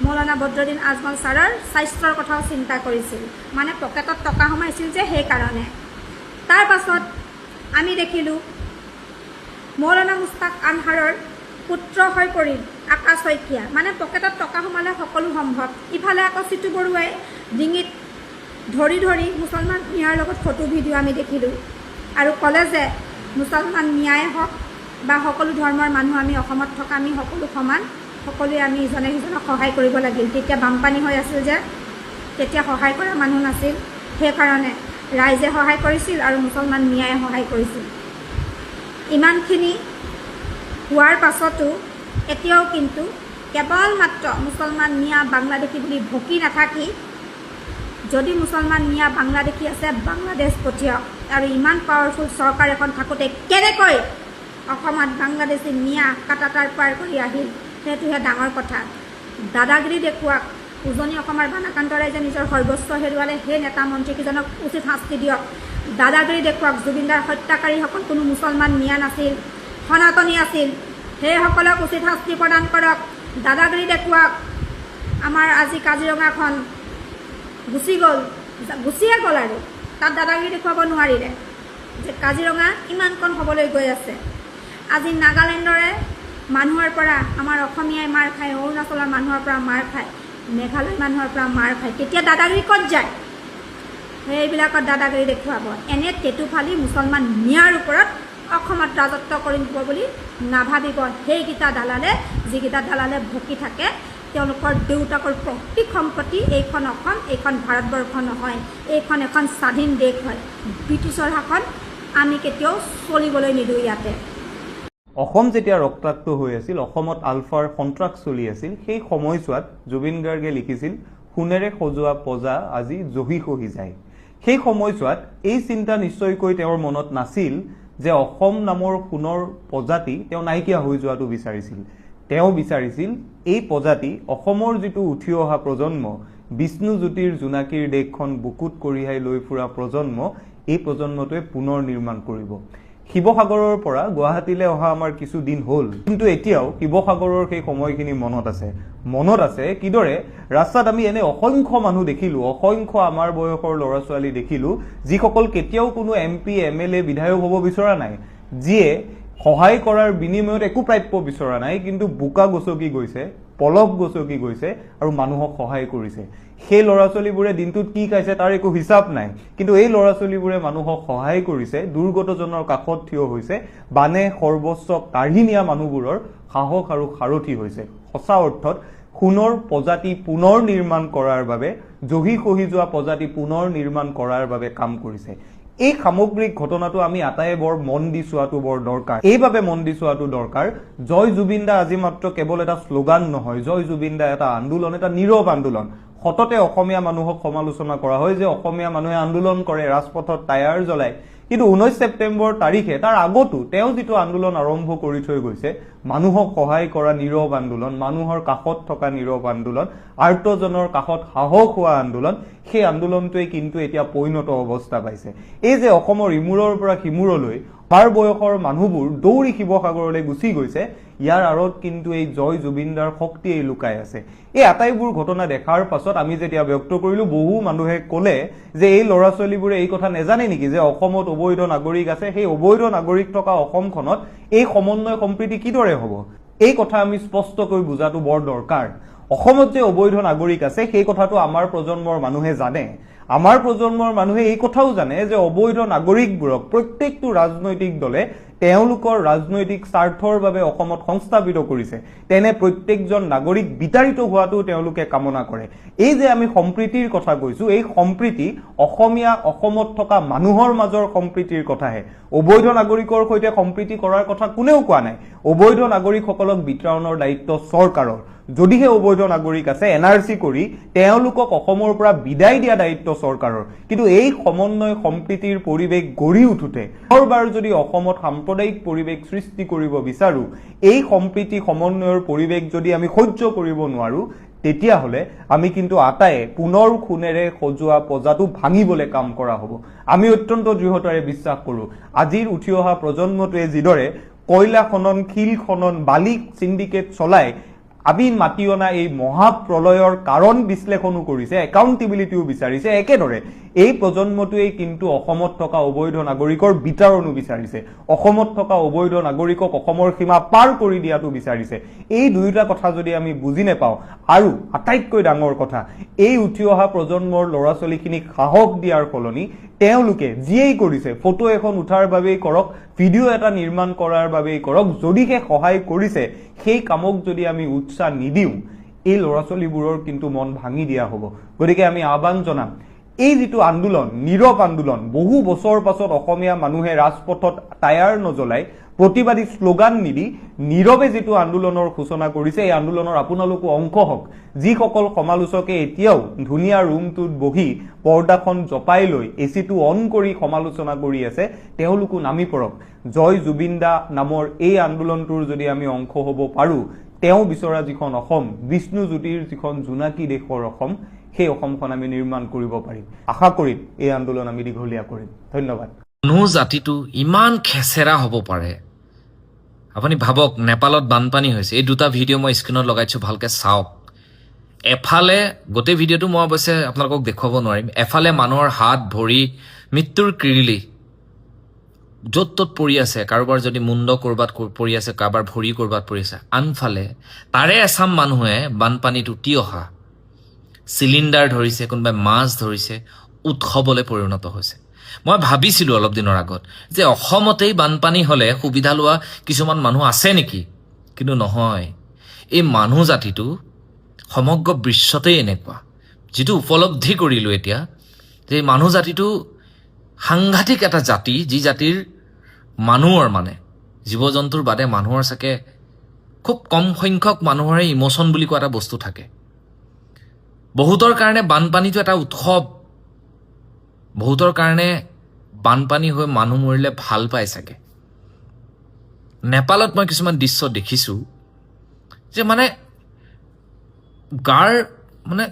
মৌলানা বদৰুদ্দিন আজমল ছাৰৰ স্বাস্থ্যৰ কথাও চিন্তা কৰিছিল, মানে পকেটত টকা সোমাইছিল যে সেইকাৰণে। তাৰ পাছত আমি দেখিলোঁ মৌলানা মুস্তাক আনহাৰৰ পুত্ৰ হৈ পৰিল আকাশ শইকীয়া, মানে পকেটত টকা সোমালে সকলো সম্ভৱ। ইফালে আকৌ চিটু বৰুৱাই ডিঙিত ধৰি ধৰি মুছলমান মিয়াৰ লগত ফটো ভিডিঅ' আমি দেখিলোঁ আৰু ক'লে যে মুছলমান মিয়াই হওক বা সকলো ধৰ্মৰ মানুহ আমি অসমত থকা আমি সকলো সমান, সকলোৱে আমি ইজনে সিজনক সহায় কৰিব লাগিল। তেতিয়া বানপানী হৈ আছিল যে, তেতিয়া সহায় কৰা মানুহ নাছিল, সেইকাৰণে ৰাইজে সহায় কৰিছিল আৰু মুছলমান মিয়াই সহায় কৰিছিল। ইমানখিনি হোৱাৰ পাছতো এতিয়াও কিন্তু কেৱল মাত্ৰ মুছলমান মিয়া বাংলাদেশী বুলি ভকি নাথাকি, যদি মুছলমান মিয়া বাংলাদেশী আছে বাংলাদেশ পঠিয়াওক। আৰু ইমান পাৱাৰফুল চৰকাৰ এখন থাকোঁতে কেনেকৈ অসমত বাংলাদেশী মিয়া কাটাতাৰ পাৰ কৰি আহিল, সেইটোহে ডাঙৰ কথা। দাদাগিৰি দেখুৱাওক, উজনি অসমৰ বানাকান্ত ৰাইজে নিজৰ সৰ্বস্ব হেৰুৱালে, সেই নেতা মন্ত্ৰীকেইজনক উচিত শাস্তি দিয়ক। দাদাগিৰি দেখুৱাওক। জুবিনদাৰ হত্যাকাৰীসকল কোনো মুছলমান মিয়া নাছিল, সনাতনী আছিল। সেইসকলক উচিত শাস্তি প্ৰদান কৰক। দাদাগিৰি দেখুৱাওক। আমাৰ আজি কাজিৰঙাখন গুচিয়ে গ'ল আৰু তাত দাদাগিৰি দেখুৱাব নোৱাৰিলে যে কাজিৰঙা ইমানকণ হ'বলৈ গৈ আছে। আজি নাগালেণ্ডৰে মানুহৰ পৰা আমাৰ অসমীয়াই মাৰ খায়, অৰুণাচলৰ মানুহৰ পৰা মাৰ খায়, মেঘালয় মানুহৰ পৰা মাৰ খায়। তেতিয়া দাদাগিৰি ক'ত যায়? সেইবিলাকত দাদাগিৰি দেখুৱাব। এনে টেটুফালি মুছলমান মিয়াৰ ওপৰত অসমত ৰাজত্ব কৰিব বুলি নাভাবিব সেইকেইটা দালালে, যিকেইটা দালালে ভকি থাকে। তেওঁলোকৰ দেউতাকৰ প্ৰত্যেক সম্পত্তি এইখন অসম, এইখন ভাৰতবৰ্ষ নহয়, এইখন এখন স্বাধীন দেশ হয়। ব্ৰিটিছৰ শাসন আমি কেতিয়াও চলিবলৈ নিদিওঁ ইয়াতে। অসম যেতিয়া ৰক্তাক্ত হৈ আছিল, অসমত আলফাৰ সন্ত্ৰাস চলি আছিল, সেই সময়ছোৱাত জুবিন গাৰ্গে লিখিছিল সোণেৰে সজোৱা পজা আজি জহি খহি যায়। সেই সময়ছোৱাত এই চিন্তা নিশ্চয়কৈ তেওঁৰ মনত নাছিল যে অসম নামৰ সোণৰ প্ৰজাতি তেওঁ নাইকিয়া হৈ যোৱাটো বিচাৰিছিল। তেওঁ বিচাৰিছিল এই প্ৰজাতি অসমৰ যিটো উঠি অহা প্ৰজন্ম, বিষ্ণুজ্যোতিৰ জোনাকীৰ দেশখন বুকুত কঢ়িয়াই লৈ ফুৰা প্ৰজন্ম, এই প্ৰজন্মটোৱে পুনৰ নিৰ্মাণ কৰিব। শিৱসাগৰৰ পৰা গুৱাহাটীলৈ অহা আমাৰ কিছু দিন হ'ল, কিন্তু এতিয়াও শিৱসাগৰৰ সেই সময়খিনি মনত আছে কিদৰে ৰাস্তাত আমি এনে অসংখ্য মানুহ দেখিলোঁ, অসংখ্য আমাৰ বয়সৰ ল'ৰা ছোৱালী দেখিলোঁ, যিসকল কেতিয়াও কোনো MP, MLA, বিধায়ক হ'ব বিচৰা নাই, যিয়ে সহায় কৰাৰ বিনিময়ত একো প্ৰাপ্য বিচৰা নাই, কিন্তু বোকা গছকি গৈছে, পলস গছকি গৈছে আৰু মানুহক সহায় কৰিছে। সেই ল'ৰা ছোৱালীবোৰে দিনটোত কি খাইছে তাৰ একো হিচাপ নাই, কিন্তু এই ল'ৰা ছোৱালীবোৰে মানুহক সহায় কৰিছে, দুৰ্গতজনৰ কাষত থিয় হৈছে, বানে সৰ্বস্ব কাঢ়ি নিয়া মানুহবোৰৰ সাহস আৰু সাৰথি হৈছে। সঁচা অৰ্থত সোণৰ প্ৰজাতি পুনৰ নিৰ্মাণ কৰাৰ বাবে, জহি খহি যোৱা প্ৰজাতি পুনৰ নিৰ্মাণ কৰাৰ বাবে কাম কৰিছে। এই সামগ্ৰিক ঘটনাটো আমি আটাইয়ে বৰ মন দি চোৱাটো বৰ দৰকাৰ। এইভাবে মন দি চোৱাটো দৰকাৰ, জয় জুবিন দা আজি মাত্ৰ কেৱল এটা শ্লোগান নহয়, জয় জুবিন দা এটা আন্দোলন, এটা নীৰৱ আন্দোলন। সততে অসমীয়া মানুহক সমালোচনা কৰা হয় যে অসমীয়া মানুহে আন্দোলন কৰে, ৰাজপথত টায়াৰ জ্বলায়, কিন্তু 19 ছেপ্টেম্বৰ তাৰিখে তাৰ আগতো তেওঁ যিটো আন্দোলন আৰম্ভ কৰি থৈ গৈছে, মানুহক সহায় কৰা নীৰৱ আন্দোলন, মানুহৰ কাষত থকা নীৰৱ আন্দোলন, আৰ্তজনৰ কাষত সাহস হোৱা আন্দোলন, সেই আন্দোলনটোৱে কিন্তু এতিয়া পৰিণত অৱস্থা পাইছে। এই যে অসমৰ ইমূৰৰ পৰা সিমূৰলৈ আমাৰ বয়সৰ মানুহবোৰ দৌৰি শিৱসাগৰলৈ গুচি গৈছে, ইয়াৰ আঁৰত কিন্তু এই জয় জুবিনদাৰ শক্তিয়ে লুকাই আছে। এই আটাইবোৰ ঘটনা দেখাৰ পাছত আমি যেতিয়া ব্যক্ত কৰিলোঁ, বহু মানুহে ক'লে যে এই ল'ৰা ছোৱালীবোৰে এই কথা নেজানে নেকি যে অসমত অবৈধ নাগৰিক আছে, সেই অবৈধ নাগৰিক থকা অসমখনত এই সমন্বয় সম্প্ৰীতি কিদৰে হ'ব? এই কথা আমি স্পষ্টকৈ বুজাটো বৰ দৰকাৰ। অসমত যে অবৈধ নাগৰিক আছে সেই কথাটো আমাৰ প্ৰজন্মৰ মানুহে জানে। আমাৰ প্ৰজন্মৰ মানুহে এই কথাও জানে যে অবৈধ নাগৰিকবোৰক প্ৰত্যেকটো ৰাজনৈতিক দলে তেওঁলোকৰ ৰাজনৈতিক স্বাৰ্থৰ বাবে অসমত সংস্থাপিত কৰিছে। তেনে প্ৰত্যেকজন নাগৰিক বিতাড়িত হোৱাটো তেওঁলোকে কামনা কৰে। এই যে আমি সম্প্ৰীতিৰ কথা কৈছো, এই সম্প্ৰীতি অসমীয়া অসমত থকা মানুহৰ মাজৰ সম্প্ৰীতিৰ কথাহে। অবৈধ নাগৰিকৰ সৈতে সম্প্ৰীতি কৰাৰ কথা কোনেও কোৱা নাই। অবৈধ নাগৰিকসকলক বিতৰণৰ দায়িত্ব চৰকাৰৰ। যদিহে অবৈধ নাগৰিক আছে, NRC কৰি তেওঁলোকক অসমৰ পৰা বিদায় দিয়া দায়িত্ব চৰকাৰৰ। কিন্তু এই সমন্বয় সম্প্ৰীতিৰ পৰিৱেশ গঢ়ি উঠোতে বাৰ যদি অসমত সাম্প্ৰদায়িক পৰিৱেশ সৃষ্টি কৰিব বিচাৰো, এই সম্প্ৰীতি সমন্বয়ৰ পৰিৱেশ যদি আমি সহ্য কৰিব নোৱাৰো, তেতিয়াহ'লে আমি কিন্তু আটায়ে পুনৰ সোণেৰে সজোৱা পজাটো ভাঙিবলৈ কাম কৰা হ'ব। আমি অত্যন্ত দৃঢ়তাৰে বিশ্বাস কৰোঁ, আজিৰ উঠি অহা প্ৰজন্মটোৱে যিদৰে কয়লা খনন, শিল খনন, বালি চিণ্ডিকেট চলাই আমি মাতি অনা এই মহাপ্ৰলয়ৰ কাৰণ বিশ্লেষণো কৰিছে, একাউণ্টেবিলিটিও বিচাৰিছে, একেদৰে এই প্ৰজন্মটোৱেই কিন্তু অসমত থকা অবৈধ নাগৰিকৰ বিতাৰণো বিচাৰিছে, অসমত থকা অবৈধ নাগৰিকক অসমৰ সীমা পাৰ কৰি দিয়াটো বিচাৰিছে। এই দুয়োটা কথা যদি আমি বুজি নেপাওঁ, আৰু আটাইতকৈ ডাঙৰ কথা, এই উঠি অহা প্ৰজন্মৰ ল'ৰা ছোৱালীখিনিক সাহস দিয়াৰ সলনি তেওঁলোকে যিয়েই কৰিছে, ফটো এখন উঠাৰ বাবেই কৰক, ভিডিঅ' এটা নিৰ্মাণ কৰাৰ বাবেই কৰক, যদিহে সহায় কৰিছে সেই কামক যদি আমি উৎসাহ নিদিওঁ, এই ল'ৰা ছোৱালীবোৰৰ কিন্তু মন ভাঙি দিয়া হ'ব। গতিকে আমি আহ্বান জনাম, এই যিটো আন্দোলন, নীৰৱ আন্দোলন, বহু বছৰ পাছত অসমীয়া মানুহে ৰাজপথত টায়াৰ নজ্বলাই, প্ৰতিবাদী শ্লোগান নিদি নীৰৱে যিটো আন্দোলনৰ সূচনা কৰিছে, এই আন্দোলনৰ আপোনালোকো অংশ হওক। যিসকল সমালোচকে এতিয়াও ধুনীয়া ৰুমটোত বহি পৰ্দাখন জপাই লৈ AC-টো অন কৰি সমালোচনা কৰি আছে, তেওঁলোকো নামি পৰক। জয় জুবিন দা নামৰ এই আন্দোলনটোৰ যদি আমি অংশ হ'ব পাৰোঁ, তেওঁ বিচৰা যিখন অসম, বিষ্ণুজ্যোতিৰ যিখন জোনাকী দেশৰ অসম, সেই অসমখন আমি নিৰ্মাণ কৰিব পাৰিম। আশা কৰিম এই আন্দোলন আমি দীঘলীয়া কৰিম। ধন্যবাদ। মানুহ জাতিটো ইমান খেচেৰা হ'ব পাৰে। আপুনি ভাবক, নেপালত বানপানী হৈছে। এই দুটা ভিডিঅ' মই স্ক্ৰীণত লগাইছোঁ, ভালকৈ চাওক। এফালে গোটেই ভিডিঅ'টো মই অৱশ্যে আপোনালোকক দেখুৱাব নোৱাৰিম। এফালে মানুহৰ হাত ভৰি মৃত্যুৰ কিৰিলি য'ত ত'ত পৰি আছে, কাৰোবাৰ যদি মুণ্ড ক'ৰবাত পৰি আছে, কাৰোবাৰ ভৰি ক'ৰবাত পৰি আছে। আনফালে তাৰে এচাম মানুহে বানপানীত উটি অহা চিলিণ্ডাৰ ধৰিছে, কোনোবাই মাছ ধৰিছে, উৎসৱলৈ পৰিণত হৈছে। মই ভাবিছিলোঁ অলপ দিনৰ আগত যে অসমতেই বানপানী হ'লে সুবিধা লোৱা কিছুমান মানুহ আছে নেকি, কিন্তু নহয়। এই মানুহ জাতিটো সমগ্ৰ বিশ্বতেই এনেকুৱা। যিটো উপলব্ধি কৰিলোঁ এতিয়া, যে এই মানুহ জাতিটো সাংঘাতিক এটা জাতি, যি জাতিৰ মানুহৰ মানে জীৱ জন্তুৰ বাদে মানুহৰ চাগে খুব কম সংখ্যক মানুহৰে ইম'চন বুলি কোৱা এটা বস্তু থাকে। বহুতৰ কাৰণে বানপানীটো এটা উৎসৱ। বহুতৰ কাৰণে বানপানী হৈ মানুহ মৰিলে ভাল পায় চাগে। নেপালত মই কিছুমান দৃশ্য দেখিছোঁ যে মানে গাৰ মানে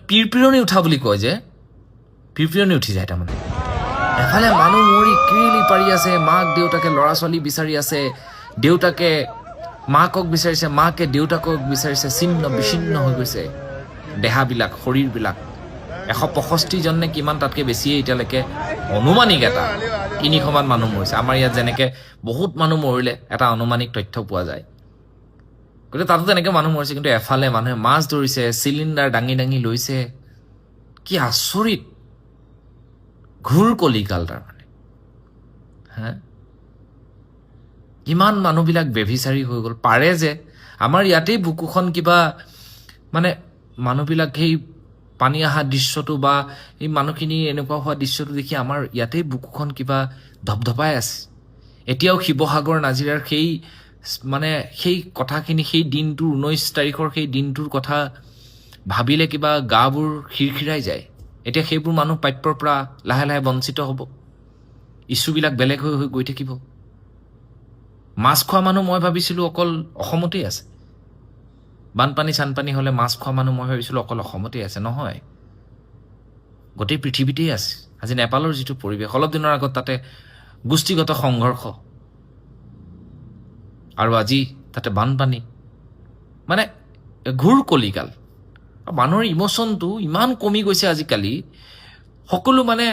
পিৰপিৰণি উঠা বুলি কয় যে, পিৰপিৰণি উঠি যায়। তাৰমানে এফালে মানুহ মৰি কিৰিলি পাৰি আছে, মাক দেউতাকে ল'ৰা ছোৱালী বিচাৰি আছে, দেউতাকে মাকক বিচাৰিছে, মাকে দেউতাকক বিচাৰিছে, ছিন্ন বিচ্ছিন্ন হৈ গৈছে দেহাবিলাক, শৰীৰবিলাক। 165 জন নে কিমান, তাতকৈ বেছিয়ে এতিয়ালৈকে অনুমানিক এটা 300 মান মানুহ মৰিছে। আমাৰ ইয়াত যেনেকৈ বহুত মানুহ মৰিলে এটা অনুমানিক তথ্য পোৱা যায়, গতিকে তাতো তেনেকৈ মানুহ মৰিছে। কিন্তু এফালে মানুহে মাছ ধৰিছে, চিলিণ্ডাৰ দাঙি দাঙি লৈছে। কি আচৰিত ঘূৰ কলিকাল তাৰমানে। হা, ইমান মানুহবিলাক বেভিচাৰী হৈ গ'ল। পাৰে যে আমাৰ ইয়াতেই বুকুখন কিবা মানে মানুহবিলাক সেই পানী অহা দৃশ্যটো বা এই মানুহখিনি এনেকুৱা হোৱা দৃশ্যটো দেখি আমাৰ ইয়াতেই বুকুখন কিবা ধপধপাই আছে। এতিয়াও শিৱসাগৰ নাজিৰাৰ সেই মানে সেই কথাখিনি, সেই দিনটোৰ 19 তাৰিখৰ সেই দিনটোৰ কথা ভাবিলে কিবা গাবোৰ খিৰখিৰাই যায়। এতিয়া সেইবোৰ মানুহ প্ৰাপ্যৰ পৰা লাহে লাহে বঞ্চিত হ'ব। ইছ্যুবিলাক বেলেগ হৈ হৈ গৈ থাকিব। মাছ খোৱা মানুহ মই ভাবিছিলোঁ অকল অসমতেই আছে। বানপানী চানপানী হ'লে মাছ খোৱা মানুহ মই ভাবিছিলোঁ অকল অসমতেই আছে। নহয়, গোটেই পৃথিৱীতেই আছে। আজি নেপালৰ যিটো পৰিৱেশ, অলপ দিনৰ আগত তাতে গোষ্ঠীগত সংঘৰ্ষ, আৰু আজি তাতে বানপানী, মানে ঘূৰ কলিকাল। মানুহৰ ইম'চনটো ইমান কমি গৈছে আজিকালি। সকলো মানে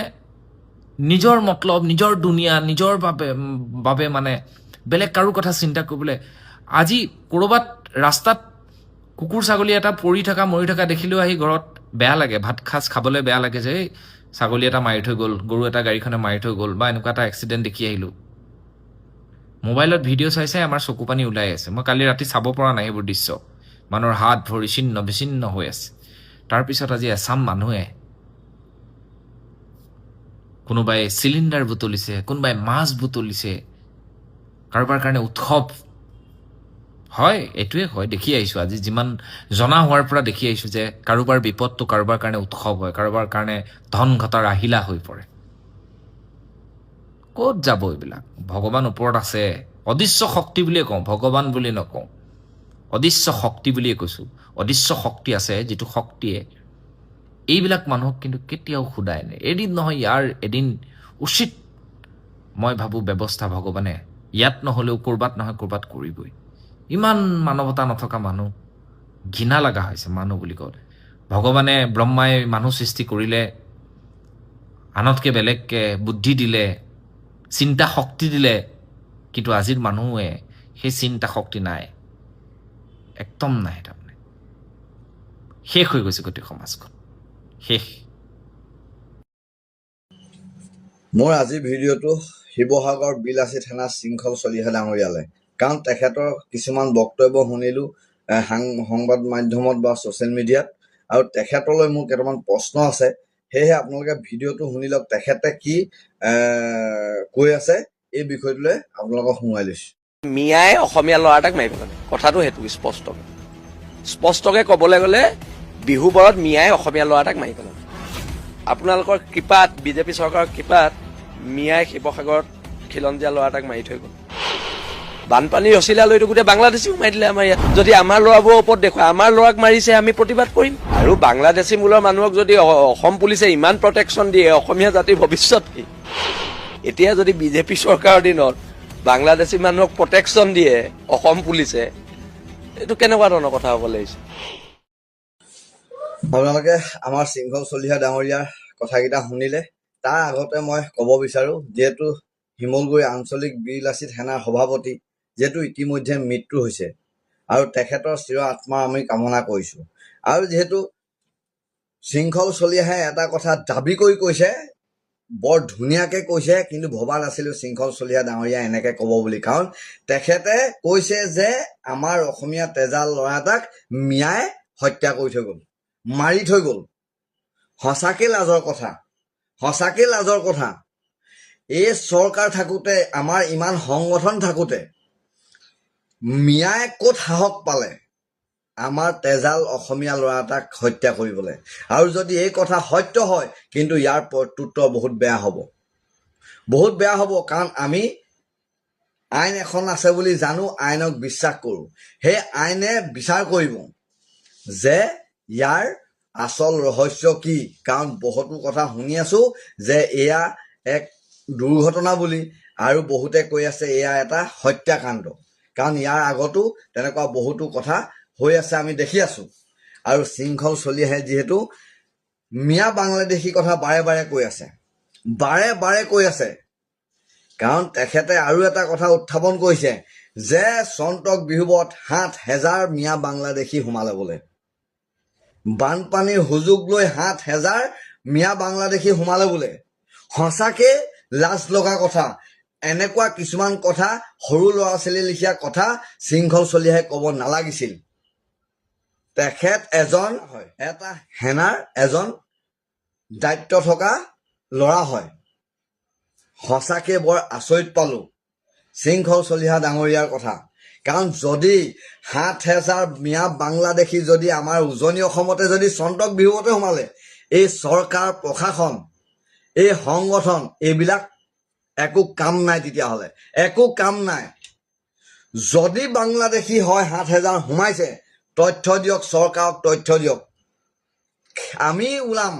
নিজৰ মতলব, নিজৰ দুনিয়া, নিজৰ বাবে মানে বেলেগ কাৰো কথা চিন্তা কৰিবলৈ। আজি ক'ৰবাত ৰাস্তাত কুকুৰ ছাগলী এটা পৰি থকা মৰি থকা দেখিলেও আহি ঘৰত বেয়া লাগে, ভাত সাজ খাবলৈ বেয়া লাগে যে ছাগলী এটা মাৰি থৈ গ'ল, গৰু এটা গাড়ীখনে মাৰি থৈ গ'ল, বা এনেকুৱা এটা এক্সিডেণ্ট দেখি আহিলোঁ। মোবাইলত ভিডিঅ' চাই চাই আমাৰ চকু পানী ওলাই আছে। মই কালি ৰাতি চাব পৰা নাই সেইবোৰ দৃশ্য। মানুহৰ হাত ভৰি ছিন্ন বিচ্ছিন্ন হৈ আছে। তাৰপিছত আজি এচাম মানুহে, কোনোবাই চিলিণ্ডাৰ বুটলিছে, কোনোবাই মাছ বুটলিছে, কাৰোবাৰ কাৰণে উৎসৱ হয়। এইটোৱে হয়, দেখি আহিছোঁ আজি, যিমান জনা হোৱাৰ পৰা দেখি আহিছোঁ যে কাৰোবাৰ বিপদটো কাৰোবাৰ কাৰণে উৎসৱ হয়, কাৰোবাৰ কাৰণে ধন ঘটাৰ আহিলা হৈ পৰে। ক'ত যাব এইবিলাক? ভগৱান ওপৰত আছে, অদৃশ্য শক্তি বুলিয়ে কওঁ, ভগৱান বুলি নকওঁ, অদৃশ্য শক্তি বুলিয়ে কৈছোঁ। অদৃশ্য শক্তি আছে, যিটো শক্তিয়ে এইবিলাক মানুহক কিন্তু কেতিয়াও সোধাই নাই। এদিন নহয় ইয়াৰ এদিন উচিত, মই ভাবোঁ, ব্যৱস্থা ভগৱানে ইয়াত নহ'লেও ক'ৰবাত নহয় ক'ৰবাত কৰিবই। ইমান মানৱতা নথকা মানুহ, ঘৃণা লগা হৈছে মানুহ বুলি কওঁতে। ভগৱানে, ব্ৰহ্মাই মানুহ সৃষ্টি কৰিলে, আনতকৈ বেলেগকৈ বুদ্ধি দিলে, চিন্তা শক্তি দিলে, কিন্তু আজিৰ মানুহে সেই চিন্তা শক্তি নাই, একদম নাই। তাৰমানে শেষ হৈ গৈছে গোটেই সমাজখন, শেষ। মোৰ আজিৰ ভিডিঅ'টো শিৱসাগৰ বিলাসী থানা শৃংখল চলিহা ডাঙৰীয়ালে, কাৰণ তেখেতৰ কিছুমান বক্তব্য শুনিলোঁ সংবাদ মাধ্যমত বা ছ'চিয়েল মিডিয়াত, আৰু তেখেতলৈ মোৰ কেইটামান প্ৰশ্ন আছে। সেয়েহে আপোনালোকে ভিডিঅ'টো শুনি লওক, তেখেতে কি কৈ আছে এই বিষয়টোলৈ আপোনালোকক শুনাই লৈছোঁ। মিয়াই অসমীয়া ল'ৰা এটাক মাৰি পেলালে, কথাটো সেইটো স্পষ্টকে ক'বলৈ গ'লে বিহু বৰত মিয়াই অসমীয়া ল'ৰা এটাক মাৰি পেলালে। আপোনালোকৰ কৃপাত, বিজেপি চৰকাৰৰ কৃপাত মিয়াই শিৱসাগৰত খিলঞ্জীয়া ল'ৰা এটাক মাৰি থৈ গ'ল। বানপানীৰ ৰচিলা লৈতো গোটেই বাংলাদেশীও মাৰি দিলে আমাৰ ইয়াত। যদি আমাৰ ল'ৰাবোৰৰ ওপৰত দেখুৱায়, আমাৰ ল'ৰাক মাৰিছে, আমি প্ৰতিবাদ কৰিম। আৰু বাংলাদেশী মূলৰ মানুহক যদি অসম পুলিচে ইমান প্ৰটেকশ্যন দিয়ে, অসমীয়া জাতিৰ ভৱিষ্যত কি? এতিয়া যদি বিজেপি চৰকাৰৰ দিনত বাংলাদেশী মানুহক প্ৰটেকশ্যন দিয়ে অসম পুলিচে, এইটো কেনেকুৱা ধৰণৰ কথা হ'ব লাগিছে? আপোনালোকে আমাৰ শৃংখল চলিহা ডাঙৰীয়াৰ কথাকেইটা শুনিলে। তাৰ আগতে মই ক'ব বিচাৰোঁ, যিহেতু শিমলগুৰি আঞ্চলিক বীৰ লাচিত সেনাৰ সভাপতি যিহেতু ইতিমধ্যে মৃত্যু হৈছে, আৰু তেখেতৰ চিৰ আত্মা আমি কামনা কৰিছোঁ। আৰু যিহেতু শৃংখল চলিহাই এটা কথা দাবী কৰি কৈছে, বৰ ধুনীয়াকৈ কৈছে, কিন্তু ভবা নাছিলোঁ শৃংখল চলিহা ডাঙৰীয়া এনেকৈ ক'ব বুলি। কাৰণ তেখেতে কৈছে যে আমাৰ অসমীয়া তেজাল ল'ৰা এটাক মিয়াই হত্যা কৰি থৈ গ'ল, মাৰি থৈ গ'ল। সঁচাকৈ লাজৰ কথা, সঁচাকৈ লাজৰ কথা। এই চৰকাৰ থাকোঁতে, আমাৰ ইমান সংগঠন থাকোঁতে মিয়াই ক'ত সাহস পালে আমাৰ তেজাল অসমীয়া ল'ৰা এটাক হত্যা কৰিবলৈ? আৰু যদি এই কথা সত্য হয়, কিন্তু ইয়াৰ প্ৰত্যুত্তৰ বহুত বেয়া হ'ব, বহুত বেয়া হ'ব। কাৰণ আমি আইন এখন আছে বুলি জানো, আইনক বিশ্বাস কৰোঁ। সেই আইনে বিচাৰ কৰিব যে ইয়াৰ আচল ৰহস্য কি। কাৰণ বহুতো কথা শুনি আছোঁ যে এয়া এক দুৰ্ঘটনা বুলি, আৰু বহুতে কৈ আছে এয়া এটা হত্যাকাণ্ড। কাৰণ ইয়াৰ আগতো তেনেকুৱা বহুতো কথা হৈ আছে, আমি দেখি আছোঁ। আৰু শৃংখল চলিহাই যিহেতু মিয়া বাংলাদেশী কথা বাৰে বাৰে কৈ আছে, বাৰে বাৰে কৈ আছে। কাৰণ তেখেতে আৰু এটা কথা উত্থাপন কৰিছে যে চন্তক বিহুবত 7,000 মিয়া বাংলাদেশী সোমালে বোলে। বানপানীৰ সুযোগ লৈ 7,000 মিয়া বাংলাদেশী সোমালে বোলে। সঁচাকৈ লাজ লগা কথা। এনেকুৱা কিছুমান কথা, সৰু ল'ৰা ছোৱালী লিখীয়া কথা শৃংখল চলিহাই ক'ব নালাগিছিল। তেখেত এজন এটা সেনাৰ এজন দায়িত্ব থকা ল'ৰা হয়। সঁচাকৈ বৰ আচৰিত পালোঁ শৃংখল চলিহা ডাঙৰীয়াৰ কথা। কাৰণ যদি 7,000 মিয়া বাংলাদেশী যদি আমাৰ উজনি অসমতে যদি চন্তক বিহুতে সোমালে, এই চৰকাৰ, প্ৰশাসন, এই সংগঠন, এইবিলাক একো কাম নাই। তেতিয়াহ'লে একো কাম নাই। যদি বাংলাদেশী হয় 7,000 সোমাইছে, তথ্য দিয়ক, চৰকাৰক তথ্য দিয়ক। আমি ওলাম,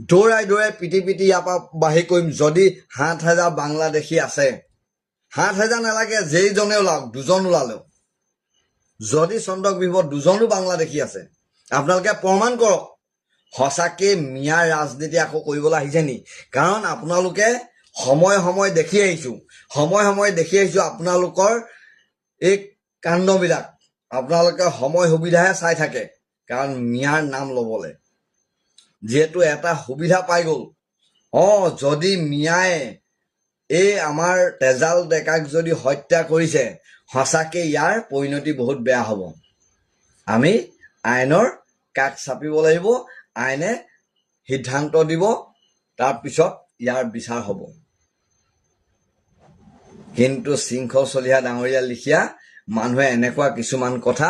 দৌৰাই দৌৰাই পিটি পিটি ইয়াৰ পৰা বাহিৰ কৰিম। যদি 7,000 বাংলাদেশী আছে, 7,000 নালাগে, যেইজনে ওলাওক, 2জন ওলালেও। যদি চন্তক বিহুত 2জনো বাংলাদেশী আছে, আপোনালোকে প্ৰমাণ কৰক। সঁচাকৈ মিয়াৰ ৰাজনীতি আকৌ কৰিবলৈ আহিছে নি? কাৰণ আপোনালোকে সময়ে সময়ে দেখি আহিছোঁ, আপোনালোকৰ এই কাণ্ডবিলাক আপোনালোকে সময় সুবিধাহে চাই থাকে। কাৰণ মিয়াৰ নাম ল'বলৈ যিহেতু এটা সুবিধা পাই গ'ল। যদি মিয়াই এই আমাৰ তেজাল ডেকাক যদি হত্যা কৰিছে, সঁচাকৈ ইয়াৰ পৰিণতি বহুত বেয়া হ'ব। আমি আইনৰ কাষ চাপিব লাগিব, আইনে সিদ্ধান্ত দিব, তাৰপিছত ইয়াৰ বিচাৰ হ'ব। কিন্তু শৃংখল চলিহা ডাঙৰীয়া লিখীয়া মানুহে এনেকুৱা কিছুমান কথা,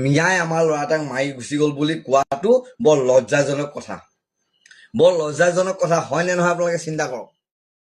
মিয়াই আমাৰ ল'ৰা এটাক মাৰি গুচি গ'ল বুলি কোৱাটো বৰ লজ্জাজনক কথা, বৰ লজ্জাজনক কথা। হয়নে নহয় আপোনালোকে চিন্তা কৰক।